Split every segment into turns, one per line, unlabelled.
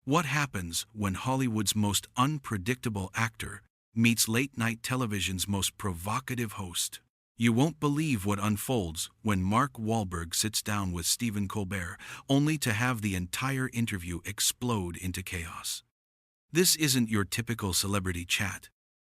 What happens when Hollywood's most unpredictable actor meets late-night television's most provocative host? You won't believe what unfolds when Mark Wahlberg sits down with Stephen Colbert, only to have the entire interview explode into chaos. This isn't your typical celebrity chat.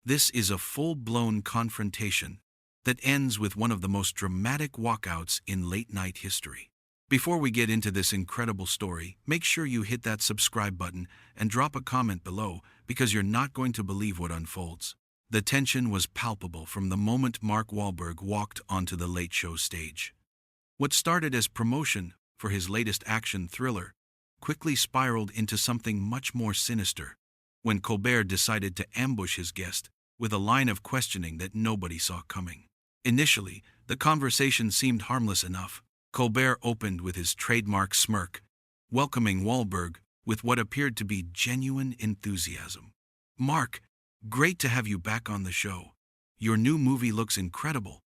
This is a full-blown confrontation that ends with one of the most dramatic walkouts in late-night history. Before we get into this incredible story, make sure you hit that subscribe button and drop a comment below, because you're not going to believe what unfolds. The tension was palpable from the moment Mark Wahlberg walked onto the Late Show stage. What started as promotion for his latest action thriller quickly spiraled into something much more sinister when Colbert decided to ambush his guest with a line of questioning that nobody saw coming. Initially, the conversation seemed harmless enough. Colbert opened with his trademark smirk, welcoming Wahlberg with what appeared to be genuine enthusiasm. "Mark, great to have you back on the show. Your new movie looks incredible,"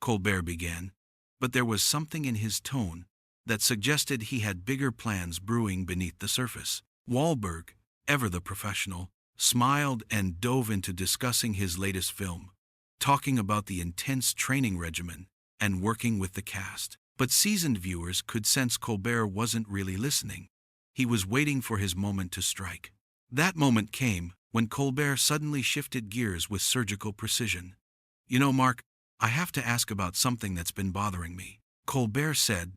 Colbert began, but there was something in his tone that suggested he had bigger plans brewing beneath the surface. Wahlberg, ever the professional, smiled and dove into discussing his latest film, talking about the intense training regimen and working with the cast. But seasoned viewers could sense Colbert wasn't really listening. He was waiting for his moment to strike. That moment came when Colbert suddenly shifted gears with surgical precision. "You know, Mark, I have to ask about something that's been bothering me," Colbert said,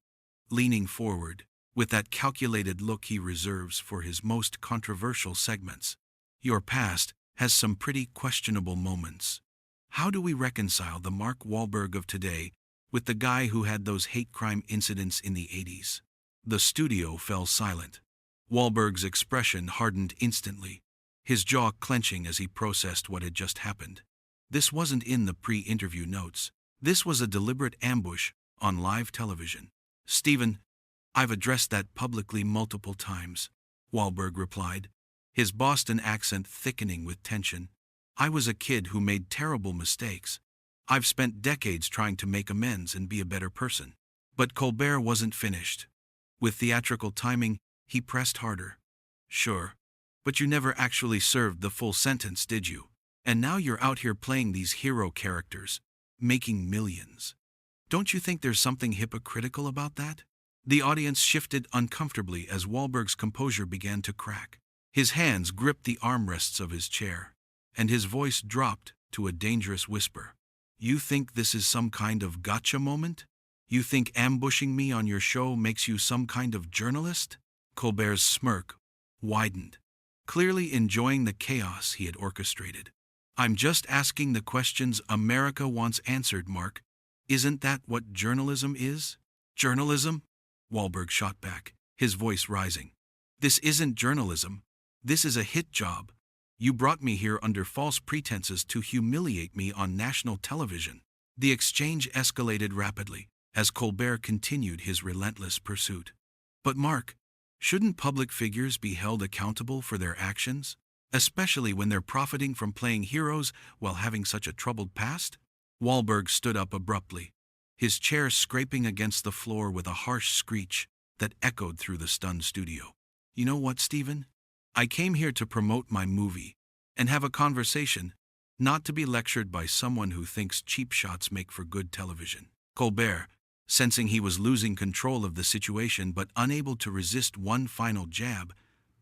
leaning forward with that calculated look he reserves for his most controversial segments. "Your past has some pretty questionable moments. How do we reconcile the Mark Wahlberg of today with the guy who had those hate crime incidents in the 80s? The studio fell silent. Wahlberg's expression hardened instantly, his jaw clenching as he processed what had just happened. This wasn't in the pre-interview notes. This was a deliberate ambush on live television. "Stephen, I've addressed that publicly multiple times," Wahlberg replied, his Boston accent thickening with tension. "I was a kid who made terrible mistakes. I've spent decades trying to make amends and be a better person." But Colbert wasn't finished. With theatrical timing, he pressed harder. "Sure, but you never actually served the full sentence, did you? And now you're out here playing these hero characters, making millions. Don't you think there's something hypocritical about that?" The audience shifted uncomfortably as Wahlberg's composure began to crack. His hands gripped the armrests of his chair, and his voice dropped to a dangerous whisper. "You think this is some kind of gotcha moment? You think ambushing me on your show makes you some kind of journalist?" Colbert's smirk widened, clearly enjoying the chaos he had orchestrated. "I'm just asking the questions America wants answered, Mark. Isn't that what journalism is?" "Journalism?" Wahlberg shot back, his voice rising. "This isn't journalism. This is a hit job. You brought me here under false pretenses to humiliate me on national television." The exchange escalated rapidly as Colbert continued his relentless pursuit. "But Mark, shouldn't public figures be held accountable for their actions, especially when they're profiting from playing heroes while having such a troubled past?" Wahlberg stood up abruptly, his chair scraping against the floor with a harsh screech that echoed through the stunned studio. "You know what, Stephen? I came here to promote my movie and have a conversation, not to be lectured by someone who thinks cheap shots make for good television." Colbert, sensing he was losing control of the situation but unable to resist one final jab,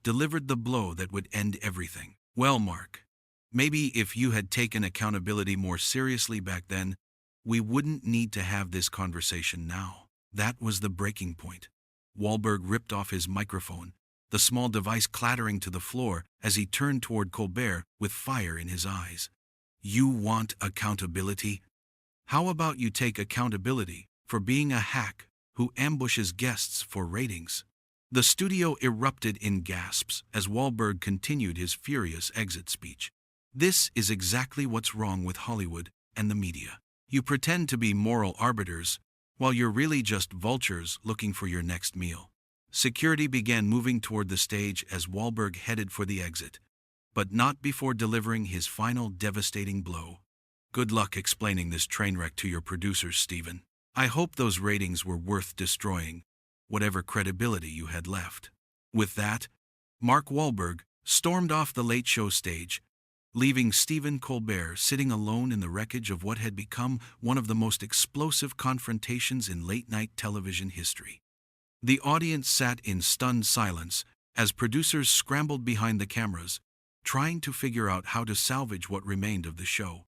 delivered the blow that would end everything. "Well, Mark, maybe if you had taken accountability more seriously back then, we wouldn't need to have this conversation now." That was the breaking point. Wahlberg ripped off his microphone, the small device clattering to the floor as he turned toward Colbert with fire in his eyes. "You want accountability? How about you take accountability for being a hack who ambushes guests for ratings?" The studio erupted in gasps as Wahlberg continued his furious exit speech. "This is exactly what's wrong with Hollywood and the media. You pretend to be moral arbiters while you're really just vultures looking for your next meal." Security began moving toward the stage as Wahlberg headed for the exit, but not before delivering his final devastating blow. "Good luck explaining this train wreck to your producers, Stephen. I hope those ratings were worth destroying whatever credibility you had left." With that, Mark Wahlberg stormed off the Late Show stage, leaving Stephen Colbert sitting alone in the wreckage of what had become one of the most explosive confrontations in late-night television history. The audience sat in stunned silence as producers scrambled behind the cameras, trying to figure out how to salvage what remained of the show.